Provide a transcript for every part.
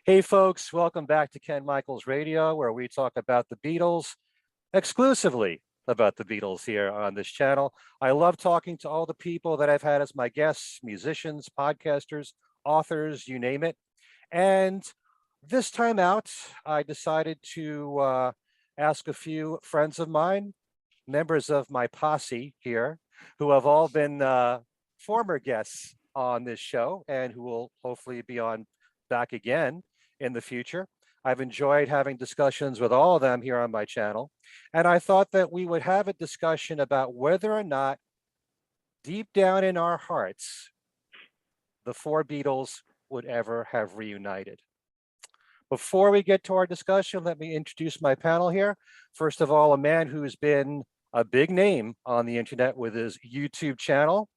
Hey folks, welcome back to Ken Michaels Radio, where we talk about the Beatles, exclusively about the Beatles here on this channel. I love talking to all the people that I've had as my guests, musicians, podcasters, authors, you name it. And this time out, I decided to ask a few friends of mine, members of my posse here, who have all been former guests on this show and who will hopefully be on back again in the future. I've enjoyed having discussions with all of them here on my channel. And I thought that we would have a discussion about whether or not deep down in our hearts, the four Beatles would ever have reunited. Before we get to our discussion, let me introduce my panel here. First of all, a man who's been a big name on the internet with his YouTube channel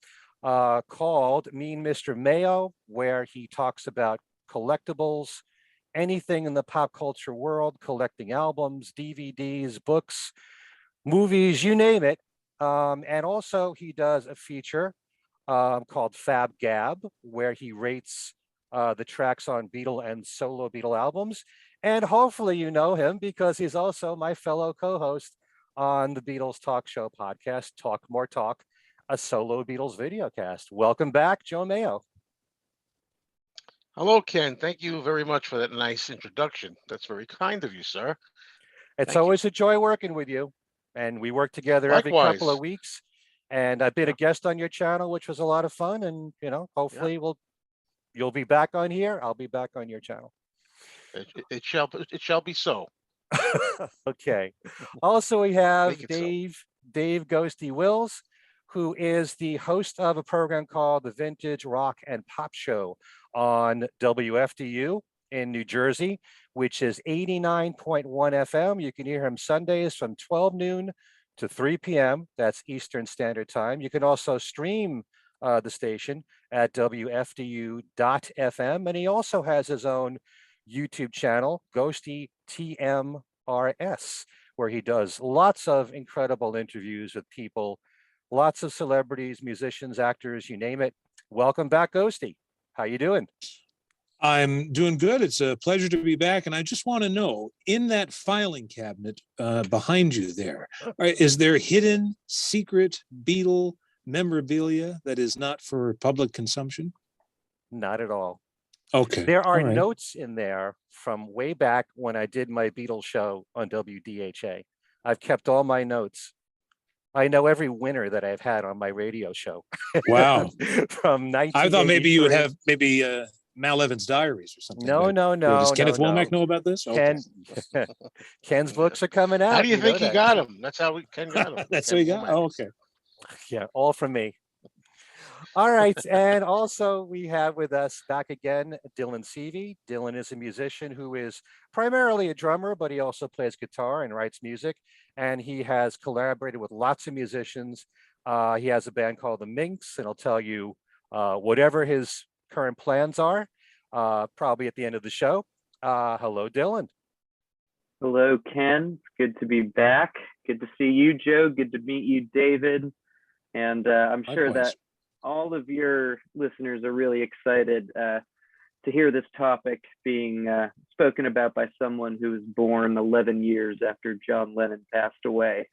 called Mean Mr. Mayo, where he talks about collectibles, anything in the pop culture world, collecting albums, DVDs, books, movies, you name it. And also he does a feature called Fab Gab, where he rates the tracks on Beatle and solo Beatle albums. And hopefully you know him because he's also my fellow co-host on the Beatles Talk Show podcast, Talk More Talk, a solo Beatles videocast. Welcome back, Joe Mayo. Hello, Ken. Thank you very much for that nice introduction. That's very kind of you, sir. It's always a joy working with you. And we work together every couple of weeks. And I've been a guest on your channel, which was a lot of fun. And, you know, hopefully you'll be back on here. I'll be back on your channel. It shall be so. Okay. Also, we have Dave Ghosty Wills, who is the host of a program called the Vintage Rock and Pop Show on WFDU in New Jersey, which is 89.1 FM. You can hear him Sundays from 12 noon to 3 p.m. That's Eastern Standard Time. You can also stream the station at WFDU.FM. And he also has his own YouTube channel, Ghosty TMRS, where he does lots of incredible interviews with people, lots of celebrities, musicians, actors, you name it. Welcome back, Ghosty. How you doing? I'm doing good. It's a pleasure to be back. And I just want to know, in that filing cabinet behind you there, is there hidden, secret Beatle memorabilia that is not for public consumption? Not at all. Okay. There are notes in there from way back when I did my Beatles show on WDHA. I've kept all my notes. I know every winner that I've had on my radio show. Wow. From 1983. I thought maybe you would have Mal Evans' diaries or something. No. Does Kenneth Womack know about this? Okay. Ken's books are coming out. How do you think he got them? That's how Ken got them. That's how he got. Oh, okay. Yeah, all from me. All right, and also we have with us back again Dylan SEVEY. Dylan is a musician who is primarily a drummer, but he also plays guitar and writes music, and he has collaborated with lots of musicians. He has a band called the Minx, and he'll tell you whatever his current plans are, probably at the end of the show. Hello, Dylan. Hello, Ken. It's good to be back. Good to see you, Joe. Good to meet you, David. And I'm sure that all of your listeners are really excited to hear this topic being spoken about by someone who was born 11 years after John Lennon passed away.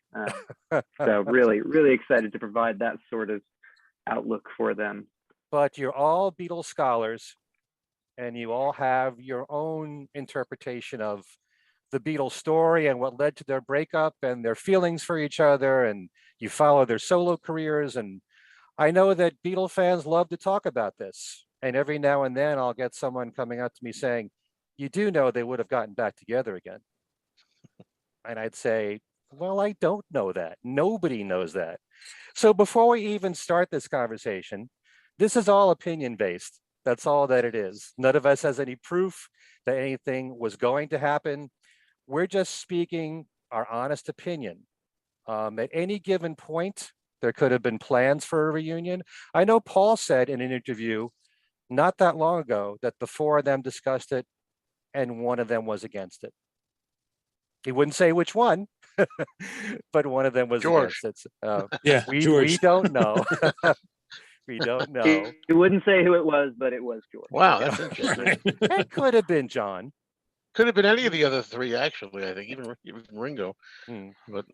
So really, really excited to provide that sort of outlook for them. But you're all Beatles scholars, and you all have your own interpretation of the Beatles story and what led to their breakup and their feelings for each other, and you follow their solo careers. And I know that Beatle fans love to talk about this. And every now and then I'll get someone coming up to me saying, you do know they would have gotten back together again. And I'd say, well, I don't know that. Nobody knows that. So before we even start this conversation, this is all opinion based. That's all that it is. None of us has any proof that anything was going to happen. We're just speaking our honest opinion. At any given point, there could have been plans for a reunion. I know Paul said in an interview not that long ago that the four of them discussed it and one of them was against it. He wouldn't say which one, but one of them was George. against it. Yeah, we don't know. We don't know. He wouldn't say who it was, but it was George. Wow, that's interesting. Right. It could have been John. Could have been any of the other three, actually. I think even Ringo. Hmm. But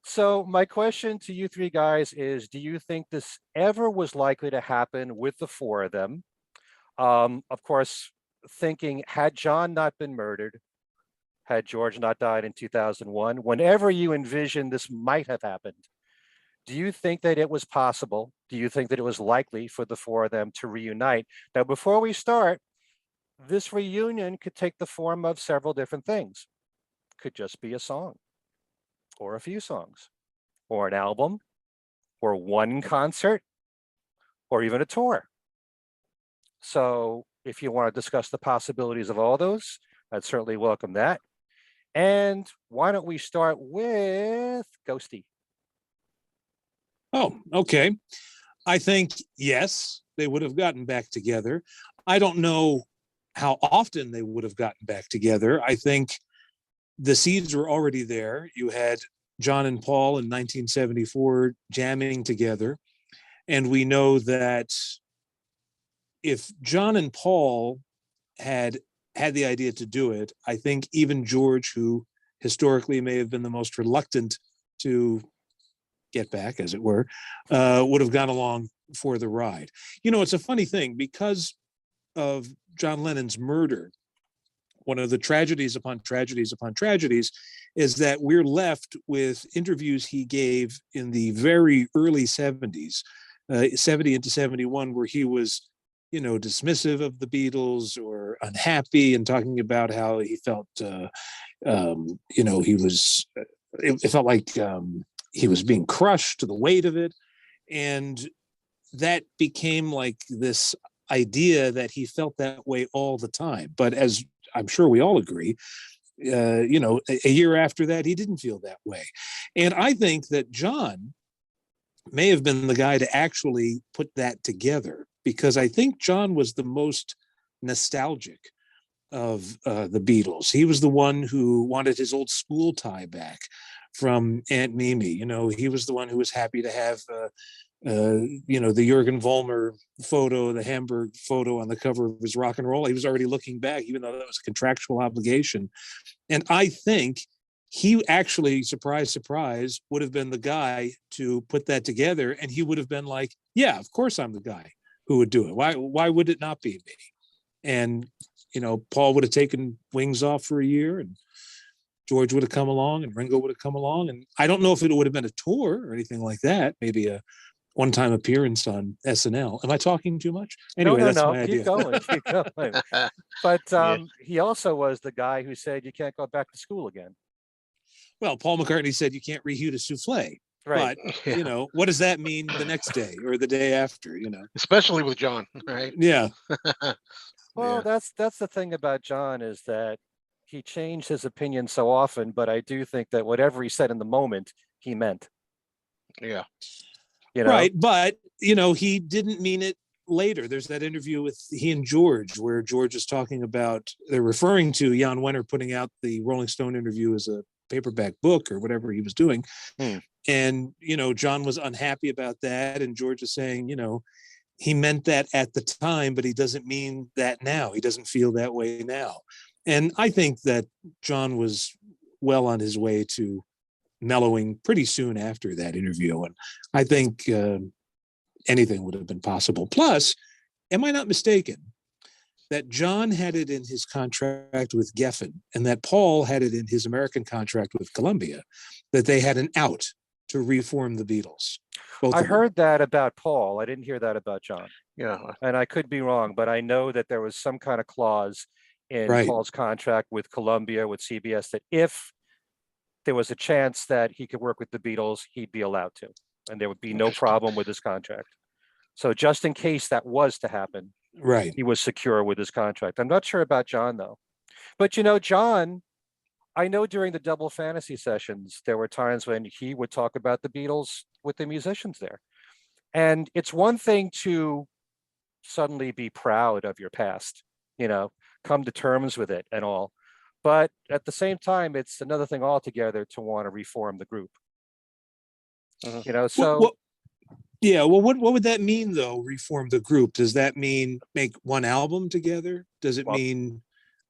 So my question to you three guys is, do you think this ever was likely to happen with the four of them? Of course, thinking, had John not been murdered, had George not died in 2001, whenever you envision this might have happened, do you think that it was possible? Do you think that it was likely for the four of them to reunite? Now, before we start, this reunion could take the form of several different things. Could just be a song, or a few songs, or an album, or one concert, or even a tour. So if you want to discuss the possibilities of all those, I'd certainly welcome that. And why don't we start with Ghosty? Oh, okay. I think, yes, they would have gotten back together. I don't know how often they would have gotten back together. I think the seeds were already there. You had John and Paul in 1974 jamming together. And we know that if John and Paul had the idea to do it, I think even George, who historically may have been the most reluctant to get back, as it were, would have gone along for the ride. You know, it's a funny thing because of John Lennon's murder. One of the tragedies upon tragedies upon tragedies is that we're left with interviews he gave in the very early 70s, 70 into 71, where he was, you know, dismissive of the Beatles or unhappy and talking about how he felt, you know, he was, it felt like he was being crushed to the weight of it. And that became like this idea that he felt that way all the time. But as I'm sure we all agree, you know, a year after that, he didn't feel that way. And I think that John may have been the guy to actually put that together, because I think John was the most nostalgic of the Beatles. He was the one who wanted his old school tie back from Aunt Mimi. You know, he was the one who was happy to have, you know, the Jürgen Vollmer photo, the Hamburg photo on the cover of his Rock and Roll. He was already looking back, even though that was a contractual obligation. And I think he actually, surprise, surprise, would have been the guy to put that together. And he would have been like, yeah, of course I'm the guy who would do it. Why would it not be me? And, you know, Paul would have taken Wings off for a year, and George would have come along, and Ringo would have come along. And I don't know if it would have been a tour or anything like that. Maybe a one-time appearance on SNL. Am I talking too much? Anyway, No, that's no, my idea. keep going, keep going. But Yeah. he also was the guy who said you can't go back to school again. Well, Paul McCartney said you can't reheat a souffle. Right. But, Yeah. you know, what does that mean the next day or the day after, you know? Especially with John, right? Yeah. Well, Yeah. that's the thing about John, is that he changed his opinion so often, but I do think that whatever he said in the moment, he meant. Yeah. You know? Right. But, you know, he didn't mean it later. There's that interview with he and George where George is talking about, they're referring to Jan Wenner putting out the Rolling Stone interview as a paperback book or whatever he was doing. And, you know, John was unhappy about that. And George is saying, you know, he meant that at the time, but he doesn't mean that now. He doesn't feel that way now. And I think that John was well on his way to mellowing pretty soon after that interview. And I think anything would have been possible. Plus, am I not mistaken that John had it in his contract with Geffen and that Paul had it in his American contract with Columbia, that they had an out to reform the Beatles? I heard that about Paul. I didn't hear that about John. Yeah. And I could be wrong, but I know that there was some kind of clause in Right. Paul's contract with Columbia, with CBS, that if there was a chance that he could work with the Beatles, he'd be allowed to, and there would be no problem with his contract. So just in case that was to happen, Right. he was secure with his contract. I'm not sure about John though. But you know, John, I know during the double fantasy sessions, there were times when he would talk about the Beatles with the musicians there. And it's one thing to suddenly be proud of your past, you know, come to terms with it and all. But at the same time, it's another thing altogether to want to reform the group. You know, so Yeah, well, what would that mean though? Reform the group? Does that mean make one album together? Does it Well, mean,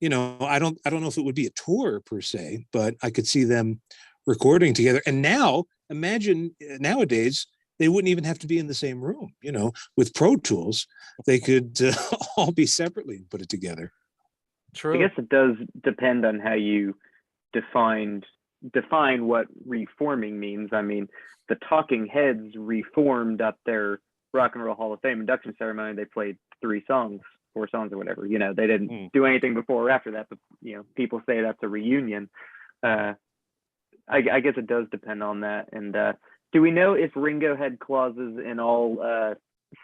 I don't know if it would be a tour per se, but I could see them recording together. And now, imagine nowadays they wouldn't even have to be in the same room. With Pro Tools, they could all be separately and put it together. true. I guess it does depend on how you define what reforming means. I mean, the Talking Heads reformed at their Rock and Roll Hall of Fame induction ceremony. They played 4 songs or whatever. They didn't do anything before or after that, but people say that's a reunion. I guess it does depend on that. And do we know if Ringo had clauses in all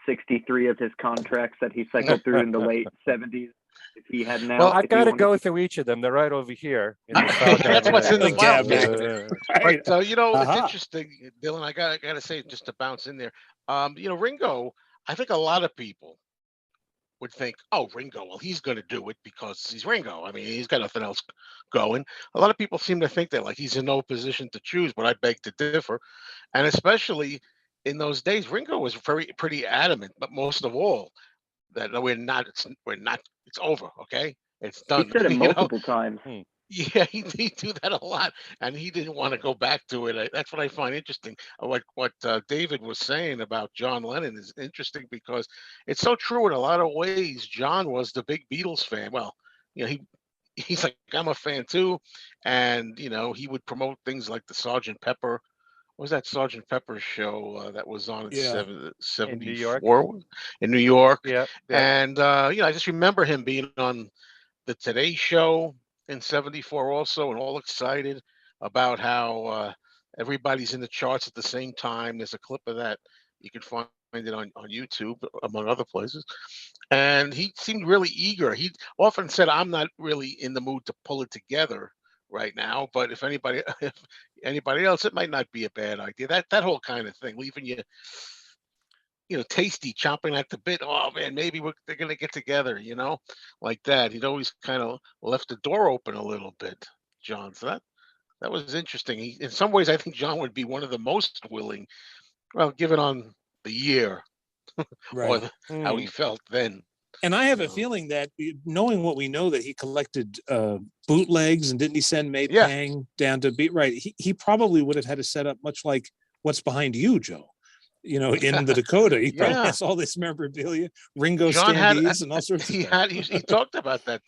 63 of his contracts that he cycled through in the late 70s? If he had now, Well, I've got to go through each of them. They're right over here. In the file That's what's in the file cabinet. cabinet. Right. But it's Uh-huh. interesting, Dylan. I gotta say, just to bounce in there. Ringo. I think a lot of people would think, oh, Ringo, well, he's going to do it because he's Ringo. I mean, he's got nothing else going. A lot of people seem to think that, like, he's in no position to choose, but I beg to differ. And especially in those days, Ringo was pretty adamant, but most of all, that no, it's over, okay? It's he done. said it multiple times. Yeah, he do that a lot, and he didn't want to go back to it. That's what I find interesting. What David was saying about John Lennon is interesting because it's so true in a lot of ways. John was the big Beatles fan. Well, he's like, I'm a fan too, and he would promote things like the Sergeant Pepper. What was that Sergeant Pepper show that was on in Yeah. In 74 New York. in New York? Yeah. And I just remember him being on the Today Show in 74 also, and all excited about how everybody's in the charts at the same time. There's a clip of that. You can find it on YouTube, among other places. And he seemed really eager. He often said, I'm not really in the mood to pull it together right now, but if anybody else, it might not be a bad idea. That whole kind of thing, leaving you tasty, chomping at the bit. Oh man, maybe they're gonna get together, like that. He'd always kind of left the door open a little bit, John. So that was interesting. In some ways, I think John would be one of the most willing. Well, given on the year or Right. how he felt then. And I have a feeling that, knowing what we know, that he collected bootlegs, and didn't he send May Yeah. Pang down to be right? He probably would have had a setup much like what's behind you, Joe. In the Dakota, he probably Yeah. has all this memorabilia, Ringo John had standees, and all sorts of stuff. he talked about that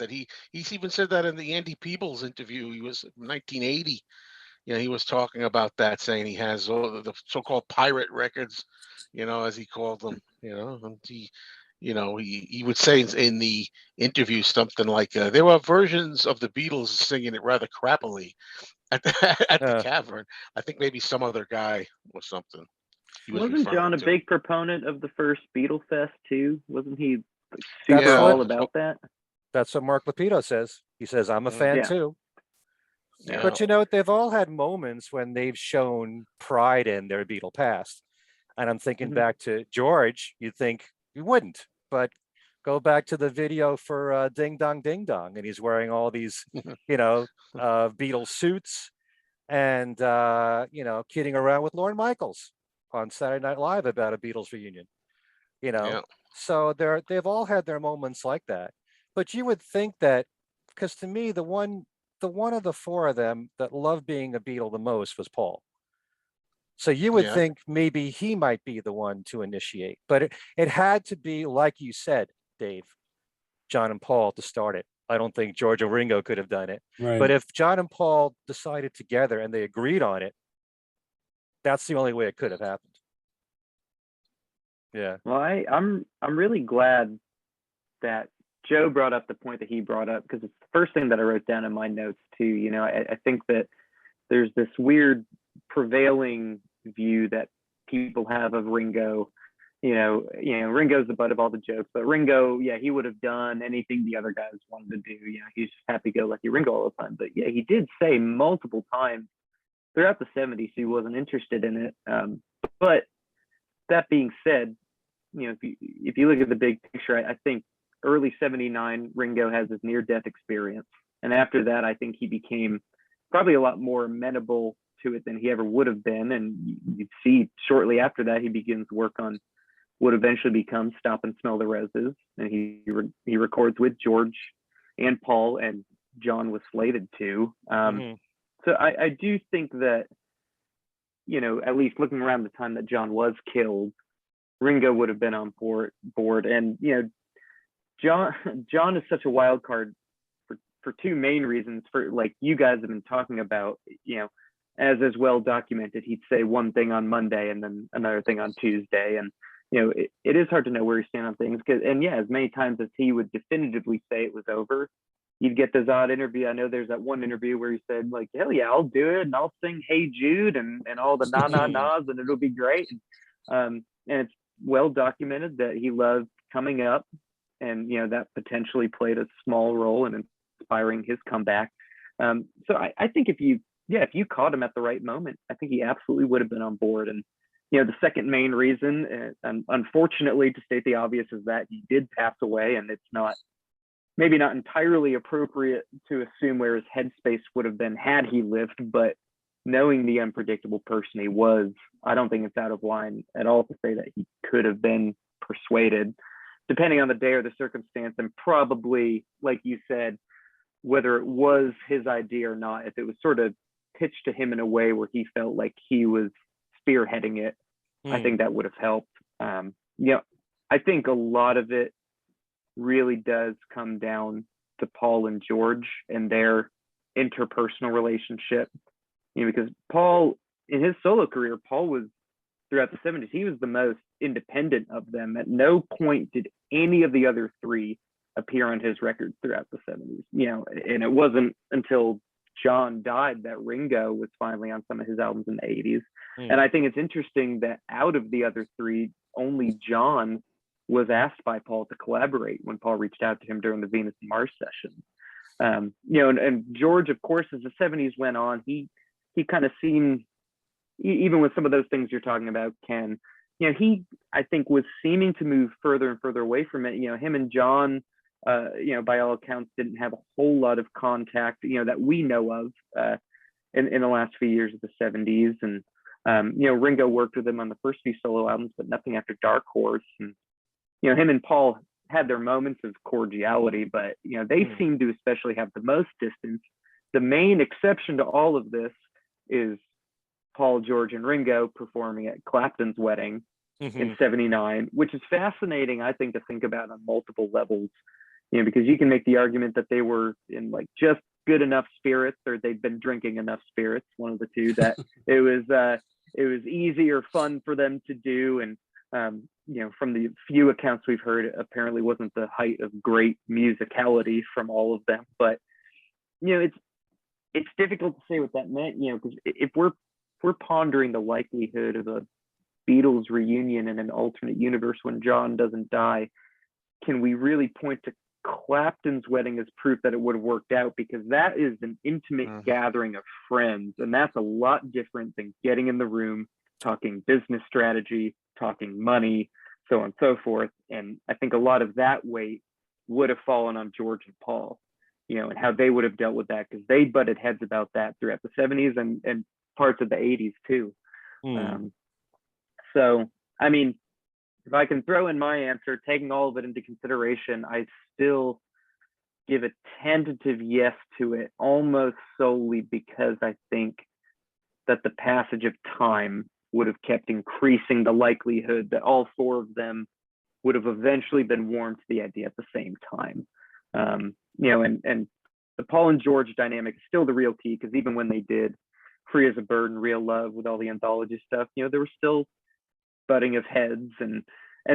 he's even said that in the Andy Peebles interview. He was 1980. He was talking about that, saying he has all the so-called pirate records, as he called them. And he would say in the interview something like, there were versions of the Beatles singing it rather crappily at the Cavern. I think maybe some other guy or something. Wasn't John a big proponent of the first Beatle Fest too? Wasn't he That's super all what- about that? That's what Mark Lapito says. He says, I'm a fan Yeah. too. Yeah. But they've all had moments when they've shown pride in their Beatle past. And I'm thinking back to George, you'd think he wouldn't, but go back to the video for Ding Dong Ding Dong, and he's wearing all these, Beatles suits and, kidding around with Lorne Michaels on Saturday Night Live about a Beatles reunion, Yeah. So they've all had their moments like that. But you would think that, because to me, the one of the 4 of them that loved being a Beatle the most was Paul. So you would Yeah. think maybe he might be the one to initiate, but it had to be, like you said, Dave, John and Paul to start it. I don't think George or Ringo could have done it. Right. But if John and Paul decided together and they agreed on it, that's the only way it could have happened. Yeah. Well, I'm really glad that Joe brought up the point that he brought up, because it's the first thing that I wrote down in my notes too. I think that there's this weird prevailing view that people have of Ringo. Ringo's the butt of all the jokes, but Ringo, he would have done anything the other guys wanted to do. He's just happy-go-lucky Ringo all the time. But yeah, he did say multiple times throughout the 70s he wasn't interested in it. But that being said, if you look at the big picture, I think early 79, Ringo has his near-death experience. And after that, I think he became probably a lot more amenable to it than he ever would have been. And you see shortly after that, he begins work on what eventually becomes Stop and Smell the Roses. And he records with George and Paul, and John was slated to. So I do think that, you know, at least looking around the time that John was killed, Ringo would have been on board. And, you know, John is such a wild card for two main reasons. For, like you guys have been talking about, you know, as is well documented, he'd say one thing on Monday and then another thing on Tuesday. And, you know, it is hard to know where you stand on things. And yeah, as many times as he would definitively say it was over, you'd get this odd interview. I know there's that one interview where he said, like, hell yeah, I'll do it, and I'll sing Hey Jude and all the na-na-nas, and it'll be great. And it's well documented that he loved coming up, and, you know, that potentially played a small role in inspiring his comeback. So I think if you caught him at the right moment, I think he absolutely would have been on board. And, you know, the second main reason, and unfortunately to state the obvious, is that he did pass away, and it's maybe not entirely appropriate to assume where his headspace would have been had he lived, but knowing the unpredictable person he was, I don't think it's out of line at all to say that he could have been persuaded, depending on the day or the circumstance, and probably, like you said, whether it was his idea or not, if it was sort of pitched to him in a way where he felt like he was spearheading it, I think that would have helped. You know, I think a lot of it really does come down to Paul and George and their interpersonal relationship. You know, because Paul, in his solo career, Paul was, throughout the 70s, he was the most independent of them. At no point did any of the other three appear on his records throughout the 70s. You know, and it wasn't until John died that Ringo was finally on some of his albums in the 80s. And I think it's interesting that out of the other three, only John was asked by Paul to collaborate when Paul reached out to him during the Venus and Mars session. You know, and George, of course, as the 70s went on, he kind of seemed, even with some of those things you're talking about, Ken, you know, he, I think, was seeming to move further and further away from it. You know, him and John, you know, by all accounts, didn't have a whole lot of contact, you know, that we know of in the last few years of the 70s. And, you know, Ringo worked with him on the first few solo albums, but nothing after Dark Horse. And, you know, him and Paul had their moments of cordiality, but, you know, they seem to especially have the most distance. The main exception to all of this is Paul, George, and Ringo performing at Clapton's wedding in '79, which is fascinating, I think, to think about on multiple levels. You know, because you can make the argument that they were in like just good enough spirits, or they'd been drinking enough spirits, one of the two, that it was easy or fun for them to do. And you know, from the few accounts we've heard, it apparently wasn't the height of great musicality from all of them. But, you know, it's difficult to say what that meant, you know, because if we're pondering the likelihood of a Beatles reunion in an alternate universe when John doesn't die, can we really point to Clapton's wedding as proof that it would have worked out? Because that is an intimate gathering of friends, and that's a lot different than getting in the room, talking business strategy, talking money, so on and so forth. And I think a lot of that weight would have fallen on George and Paul, you know, and how they would have dealt with that, because they butted heads about that throughout the 70s and parts of the 80s too. So, I mean, if I can throw in my answer, taking all of it into consideration, I still give a tentative yes to it, almost solely because I think that the passage of time would have kept increasing the likelihood that all four of them would have eventually been warmed to the idea at the same time. You know, and the Paul and George dynamic is still the real key, because even when they did Free as a Bird and Real Love with all the anthology stuff, you know, there was still butting of heads. And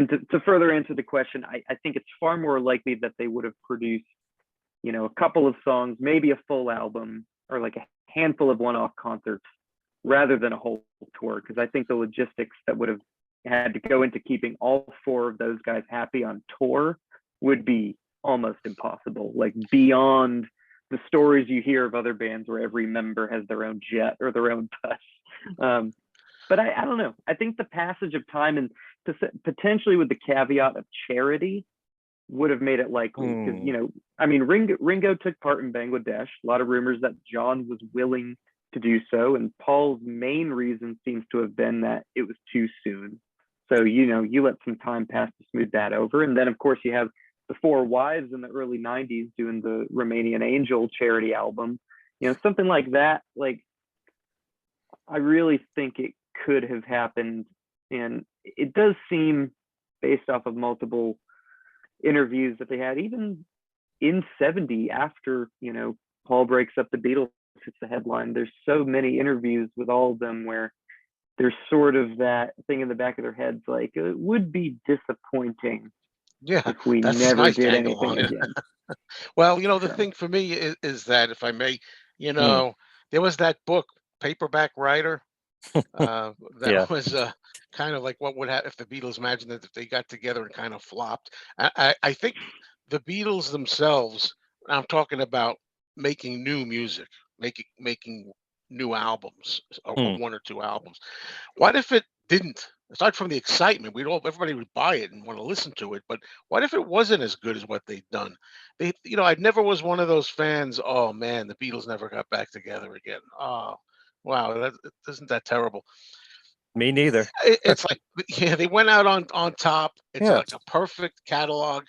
to further answer the question, I think it's far more likely that they would have produced, you know, a couple of songs, maybe a full album, or like a handful of one-off concerts, rather than a whole tour, because I think the logistics that would have had to go into keeping all four of those guys happy on tour would be almost impossible, like beyond the stories you hear of other bands where every member has their own jet or their own bus. But I don't know. I think the passage of time, and potentially with the caveat of charity, would have made it likely. Because, you know, I mean, Ringo took part in Bangladesh. A lot of rumors that John was willing to do so. And Paul's main reason seems to have been that it was too soon. So, you let some time pass to smooth that over. And then, of course, you have the Four Wives in the early 90s doing the Romanian Angel charity album. Something like that. Like, I really think it could have happened. And it does seem, based off of multiple interviews that they had, even in 70, after, Paul breaks up the Beatles, hits the headline, there's so many interviews with all of them where there's sort of that thing in the back of their heads, like, it would be disappointing if we that's a never nice did angle anything on it. again. Well, the So, thing for me is that, if I may, Hmm. there was that book, Paperback Writer, Yeah. that was kind of like what would happen if the Beatles, imagined that if they got together and kind of flopped. I think the Beatles themselves, I'm talking about making new music, making new albums, or Hmm. one or two albums. What if it didn't? Aside from the excitement, everybody would buy it and want to listen to it. But what if it wasn't as good as what they'd done? I never was one of those fans. Oh man, the Beatles never got back together again. Oh, wow, isn't that terrible? Me neither. It's like, yeah, they went out on top. It's Yeah. like a perfect catalog,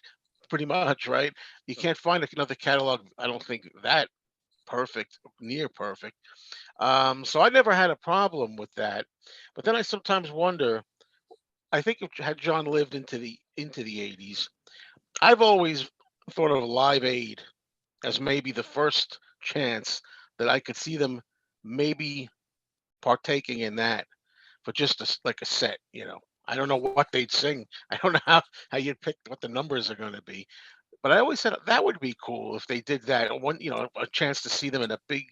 pretty much, right? You can't find another catalog, I don't think, that perfect, near perfect. So I never had a problem with that. But then I sometimes wonder, I think, if had John lived into the 80s, I've always thought of Live Aid as maybe the first chance that I could see them maybe partaking in that, for just like a set. I don't know what they'd sing. I don't know how you'd pick what the numbers are going to be. But I always said that would be cool if they did that. A chance to see them in a big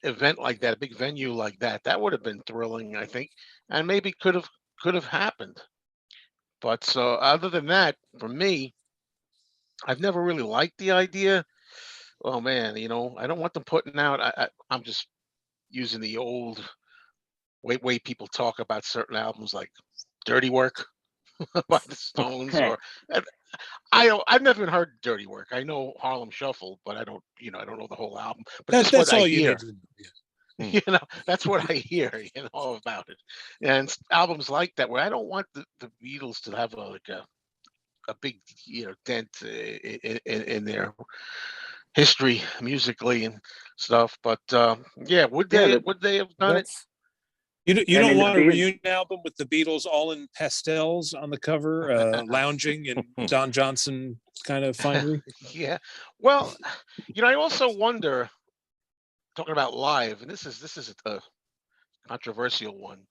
event like that, a big venue like that. That would have been thrilling, I think, and maybe could have happened. But so, other than that, for me, I've never really liked the idea. Oh man, I don't want them putting out. I'm just using the old way people talk about certain albums, like Dirty Work by the Stones, or and I've never even heard Dirty Work. I know Harlem Shuffle, but I don't know the whole album. But just what That's I all you hear, need to know. Yeah. Hmm. that's what I hear, about it. And albums like that, where I don't want the Beatles to have a big, dent in their history musically and stuff. But yeah, would yeah, they have done it? That's You I don't mean, the want a band, reunion album with the Beatles all in pastels on the cover, lounging in Don Johnson kind of finery? Yeah. Well, I also wonder, talking about live, and this is a controversial one.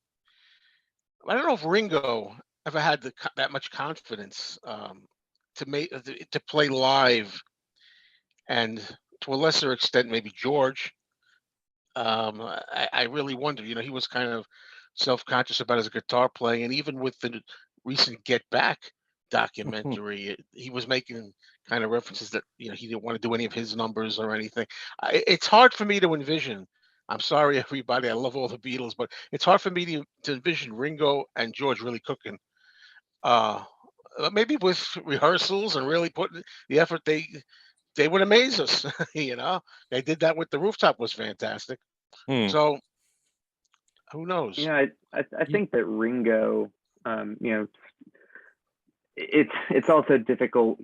I don't know if Ringo ever had that much confidence, to play live, and to a lesser extent maybe George. I really wonder. He was kind of self-conscious about his guitar playing, and even with the recent Get Back documentary, he was making kind of references that he didn't want to do any of his numbers or anything. It's hard for me to envision. I'm sorry, everybody. I love all the Beatles, but it's hard for me to envision Ringo and George really cooking. Uh, Maybe with rehearsals and really putting the effort, they would amaze us. They did that with the Rooftop, was fantastic. Hmm. So who knows? I think that Ringo, it's also difficult.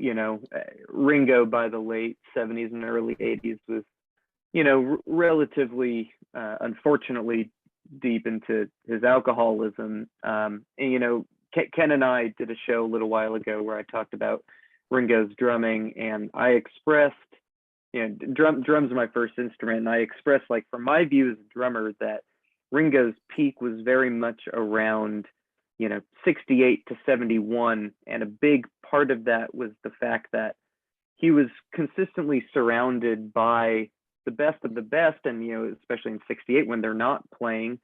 Ringo by the late 70s and early 80s was, relatively, unfortunately, deep into his alcoholism. And Ken and I did a show a little while ago where I talked about Ringo's drumming, and I expressed, drums are my first instrument, and I expressed, like, from my view as a drummer, that Ringo's peak was very much around 68 to 71, and a big part of that was the fact that he was consistently surrounded by the best of the best, and especially in 68 when they're not playing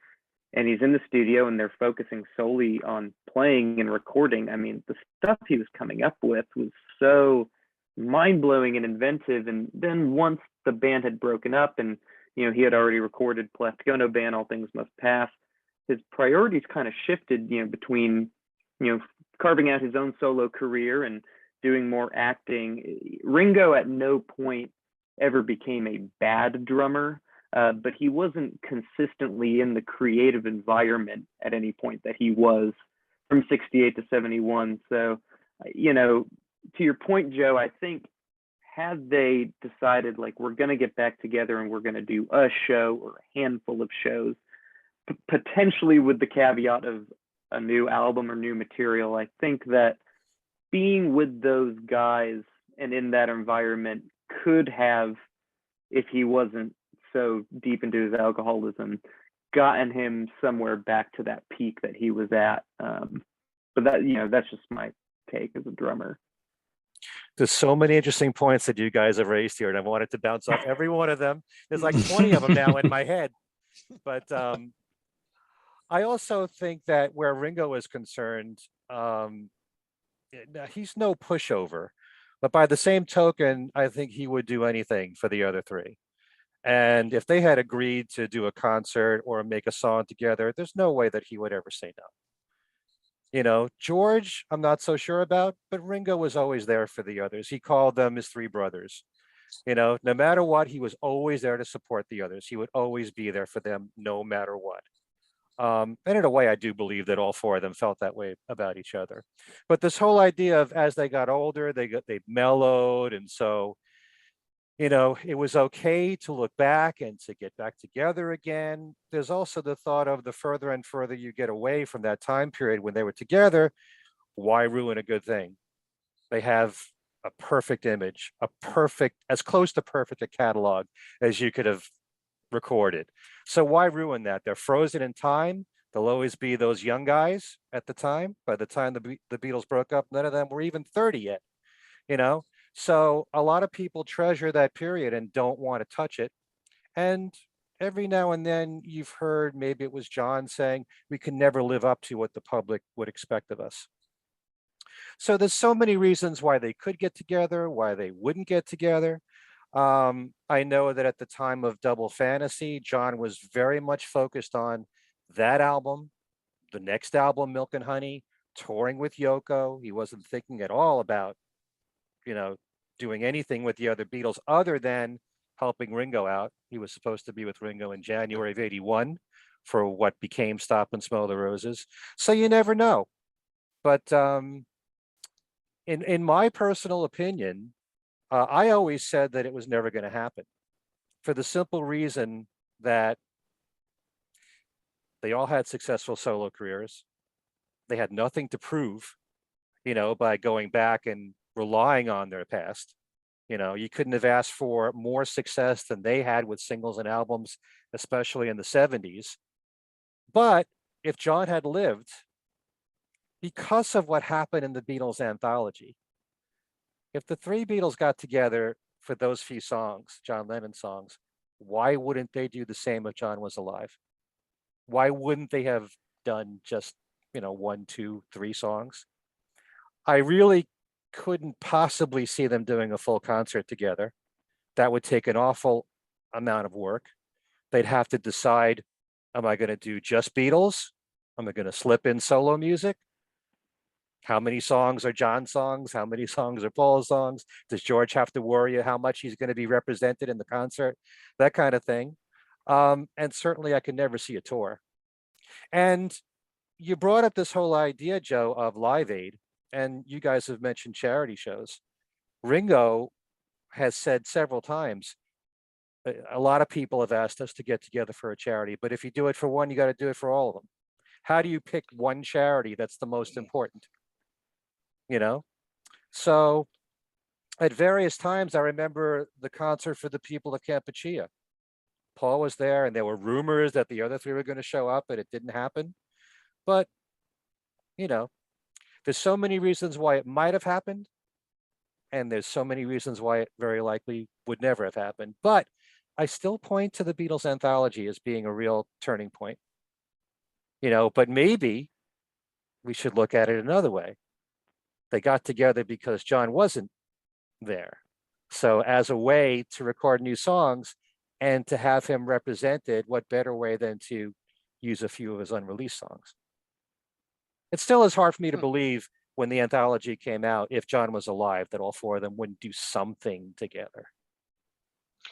and he's in the studio and they're focusing solely on playing and recording. I mean, the stuff he was coming up with was so mind-blowing and inventive. And then once the band had broken up and he had already recorded Plastic Ono Band, All Things Must Pass, his priorities kind of shifted, between carving out his own solo career and doing more acting. Ringo at no point ever became a bad drummer. but he wasn't consistently in the creative environment at any point that he was from 68 to 71. So, you know, to your point, Joe, I think had they decided like we're going to get back together and we're going to do a show or a handful of shows, potentially with the caveat of a new album or new material, I think that being with those guys and in that environment could have, if he wasn't so deep into his alcoholism, gotten him somewhere back to that peak that he was at. But that, you know, that's just my take as a drummer. There's so many interesting points that you guys have raised here, and I wanted to bounce off every one of them. There's like 20 of them now in my head. But I also think that where Ringo is concerned, he's no pushover. But by the same token, I think he would do anything for the other three. And if they had agreed to do a concert or make a song together, there's no way that he would ever say no. You know, George, I'm not so sure about, but Ringo was always there for the others. He called them his three brothers. You know, no matter what, he was always there to support the others. He would always be there for them, no matter what. And in a way, I do believe that all four of them felt that way about each other. But this whole idea of as they got older, they mellowed, and so, you know, it was okay to look back and to get back together again. There's also the thought of the further and further you get away from that time period when they were together, why ruin a good thing? They have a perfect image, a perfect, as close to perfect a catalog as you could have recorded. So why ruin that? They're frozen in time. They'll always be those young guys at the time. By the time the Beatles broke up, none of them were even 30 yet, you know? So a lot of people treasure that period and don't want to touch it. And every now and then you've heard, maybe it was John saying, we can never live up to what the public would expect of us. So there's so many reasons why they could get together, why they wouldn't get together. I know that at the time of Double Fantasy, John was very much focused on that album, the next album, Milk and Honey, touring with Yoko. He wasn't thinking at all about, you know, doing anything with the other Beatles other than helping Ringo out. He was supposed to be with Ringo in January of '81 for what became Stop and Smell the Roses. So you never know. But in my personal opinion, I always said that it was never going to happen for the simple reason that they all had successful solo careers. They had nothing to prove, you know, by going back and relying on their past. You know, you couldn't have asked for more success than they had with singles and albums, especially in the 70s. But if John had lived, because of what happened in the Beatles anthology, if the three Beatles got together for those few songs, John Lennon songs, why wouldn't they do the same if John was alive? Why wouldn't they have done just, you know, 1, 2, 3 songs? I really couldn't possibly see them doing a full concert together. That would take an awful amount of work. They'd have to decide, am I going to do just Beatles? Am I going to slip in solo music? How many songs are John songs? How many songs are Paul songs? Does George have to worry how much he's going to be represented in the concert? That kind of thing. And certainly I could never see a tour. And you brought up this whole idea, Joe, of Live Aid, and you guys have mentioned charity shows. Ringo has said several times, a lot of people have asked us to get together for a charity, but if you do it for one, you got to do it for all of them. How do you pick one charity that's the most important? You know? So at various times, I remember the concert for the people of Kampuchea. Paul was there, and there were rumors that the other three were going to show up, and it didn't happen. But, you know, there's so many reasons why it might have happened, and there's so many reasons why it very likely would never have happened. But I still point to the Beatles anthology as being a real turning point. You know, but maybe we should look at it another way. They got together because John wasn't there. So as a way to record new songs and to have him represented, what better way than to use a few of his unreleased songs? It still is hard for me to believe when the anthology came out, if John was alive, that all four of them wouldn't do something together.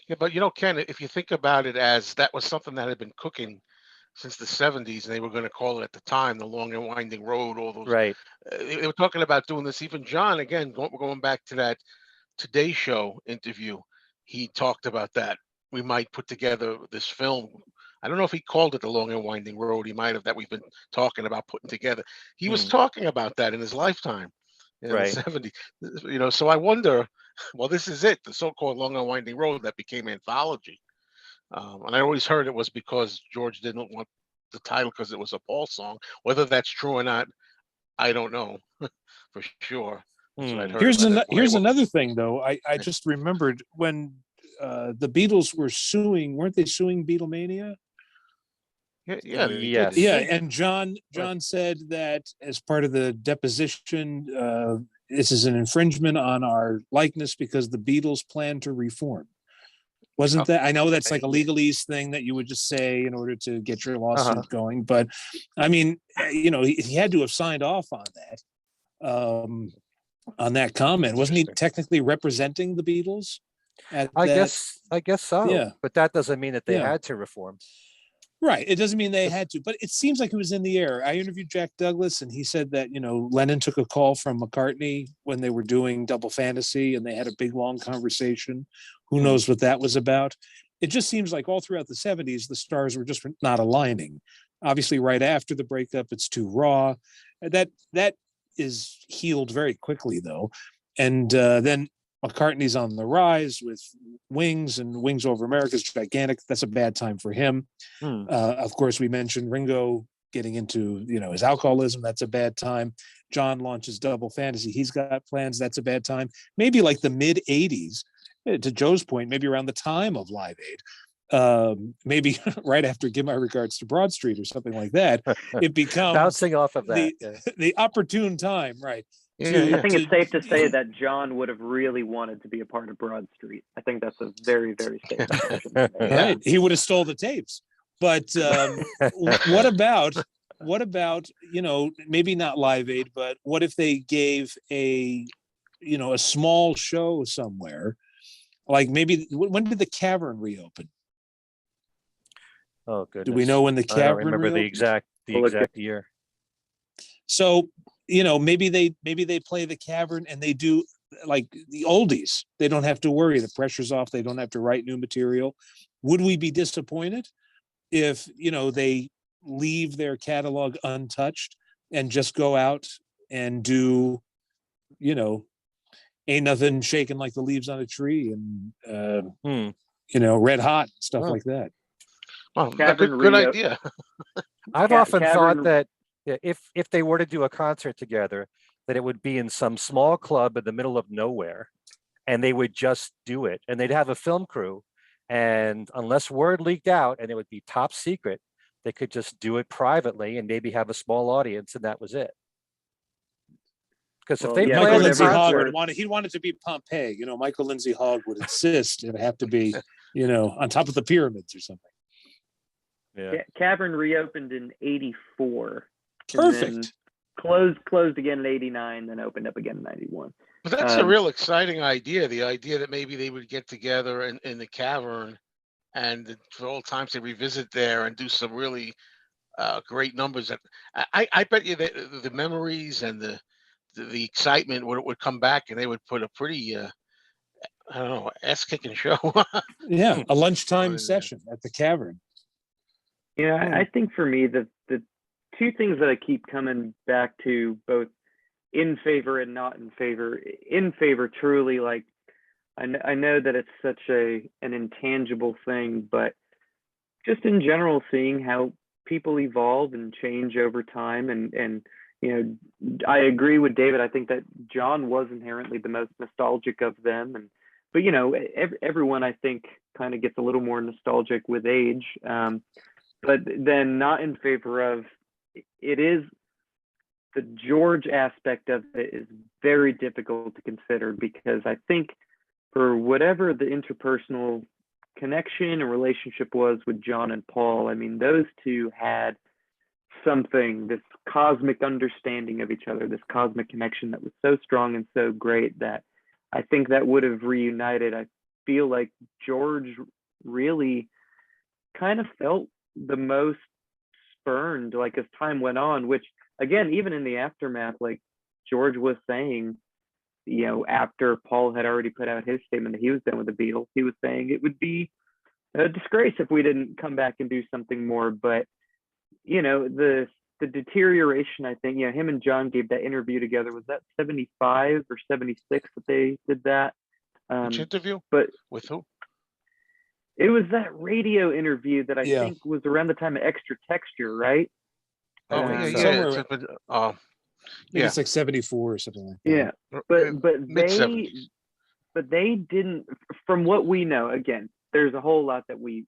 Yeah, but Ken, if you think about it as that was something that had been cooking since the 70s, and they were going to call it at the time the long and winding road, all those Right. they were talking about doing this. Even John, again, going back to that Today Show interview, he talked about that. We might put together this film. I don't know if he called it the long and winding road. He might have, that we've been talking about putting together. He was Hmm. talking about that in his lifetime in the Right. 70s. So I wonder, well, this is it, the so-called long and winding road that became anthology. And I always heard it was because George didn't want the title because it was a Paul song. Whether that's true or not, I don't know for sure. That's what I'd Hmm. heard about it. Here's another thing though. I just remembered when the Beatles were suing, weren't they suing Beatlemania? Yeah, they did. Yes. Yeah, Did. and John said that as part of the deposition, this is an infringement on our likeness because the Beatles plan to reform. Wasn't that? I know that's like a legalese thing that you would just say in order to get your lawsuit going, but I mean, he had to have signed off on that comment. Wasn't he technically representing the Beatles at I that? guess so. Yeah. But that doesn't mean that they Yeah. had to reform. Right. It doesn't mean they had to, but it seems like it was in the air. I interviewed Jack Douglas and he said that, Lennon took a call from McCartney when they were doing Double Fantasy and they had a big long conversation. Who knows what that was about? It just seems like all throughout the 70s, the stars were just not aligning. Obviously, right after the breakup, it's too raw. That is healed very quickly, though. And then McCartney's on the rise with Wings, and Wings Over America is gigantic. That's a bad time for him. Of course, we mentioned Ringo getting into his alcoholism. That's a bad time. John launches Double Fantasy. He's got plans. That's a bad time. Maybe like the mid 80s, to Joe's point, maybe around the time of Live Aid. Maybe right after Give My Regards to Broad Street or something like that. It becomes bouncing off of that. the opportune time, right? I think it's safe to say that John would have really wanted to be a part of Broad Street. I think that's a very, very safe assumption. Right. He would have stole the tapes. But what about, maybe not Live Aid, but what if they gave a small show somewhere? Like maybe, when did the Cavern reopen? Oh, goodness. Do we know when the Cavern I don't remember reopened? the exact year. So, maybe they play the Cavern and they do like the oldies. They don't have to worry. The pressure's off. They don't have to write new material. Would we be disappointed if, they leave their catalog untouched and just go out and do, Ain't Nothing Shaking Like the Leaves on a Tree and, Red Hot, stuff like that? Well, that's a good idea. I've often thought that if they were to do a concert together, that it would be in some small club in the middle of nowhere, and they would just do it, and they'd have a film crew, and unless word leaked out, and it would be top secret, they could just do it privately and maybe have a small audience, and that was it. Because if they Michael Lindsay Hogg would want it, he wanted to be Pompeii. Michael Lindsay Hogg would insist it would have to be, on top of the pyramids or something. Yeah. Cavern reopened in '84. Perfect. Closed again in '89, then opened up again in '91. But that's a real exciting idea. The idea that maybe they would get together in the Cavern, and for all times they revisit there and do some really great numbers. I bet you that the memories and the excitement would come back, and they would put a pretty I don't know, ass-kicking show. Yeah, a lunchtime session at the Cavern. I think for me, the two things that I keep coming back to, both in favor and not in favor. In favor, truly, like I know that it's such an intangible thing, but just in general, seeing how people evolve and change over time, and I agree with David. I think that John was inherently the most nostalgic of them, but everyone I think kind of gets a little more nostalgic with age. But then not in favor of it is the George aspect of it is very difficult to consider, because I think for whatever the interpersonal connection and relationship was with John and Paul, I mean, those two had something, this cosmic understanding of each other, this cosmic connection that was so strong and so great that I think that would have reunited feel like George really kind of felt the most spurned, like as time went on, which again, even in the aftermath, like George was saying, after Paul had already put out his statement that he was done with the Beatles, he was saying it would be a disgrace if we didn't come back and do something more. But the deterioration, I think, him and John gave that interview together. Was that 75 or 76 that they did that? Which interview? But with who? It was that radio interview that I think was around the time of Extra Texture, right? Oh, yeah. somewhere- It's, Maybe it's like 74 or something like that. Yeah, but mid-70s. they didn't. From what we know, again, there's a whole lot that we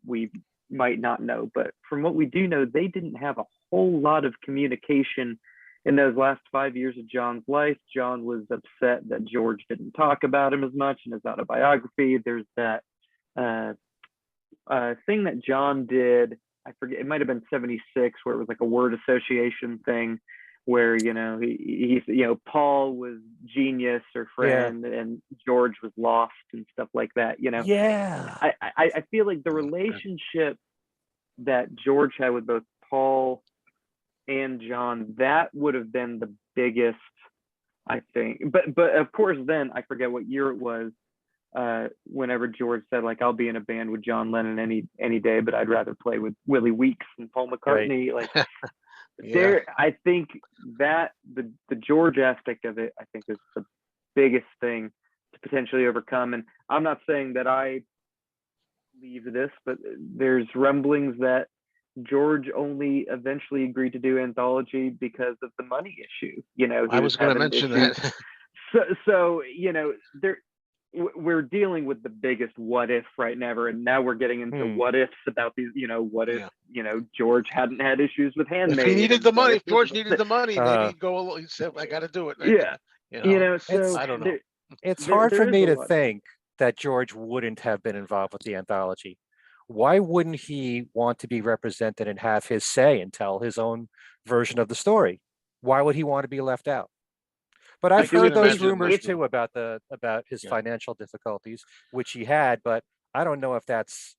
might not know, but from what we do know, they didn't have a whole lot of communication in those last 5 years of John's life. John was upset that George didn't talk about him as much in his autobiography. There's that thing that John did. I forget, it might have been 76, where it was like a word association thing, where he's Paul was genius or friend, and George was lost and stuff like that. Yeah. I feel like the relationship that George had with both Paul and John, that would have been the biggest, I think. But of course, then I forget what year it was. Whenever George said, like, I'll be in a band with John Lennon any day, but I'd rather play with Willie Weeks and Paul McCartney. Right. Like, there, I think that the George aspect of it, I think, is the biggest thing to potentially overcome. And I'm not saying that I believe this, but there's rumblings that George only eventually agreed to do anthology because of the money issue. I was going to mention that. So there. We're dealing with the biggest what if right now, and now we're getting into what ifs about these. What if George hadn't had issues with Handmaid? If he needed the money, if George needed the money, maybe he'd go along. He said, "I got to do it." So I don't know. It's hard for me to think that George wouldn't have been involved with the anthology. Why wouldn't he want to be represented and have his say and tell his own version of the story? Why would he want to be left out? But I've heard those rumors too about his financial difficulties, which he had, but I don't know if that's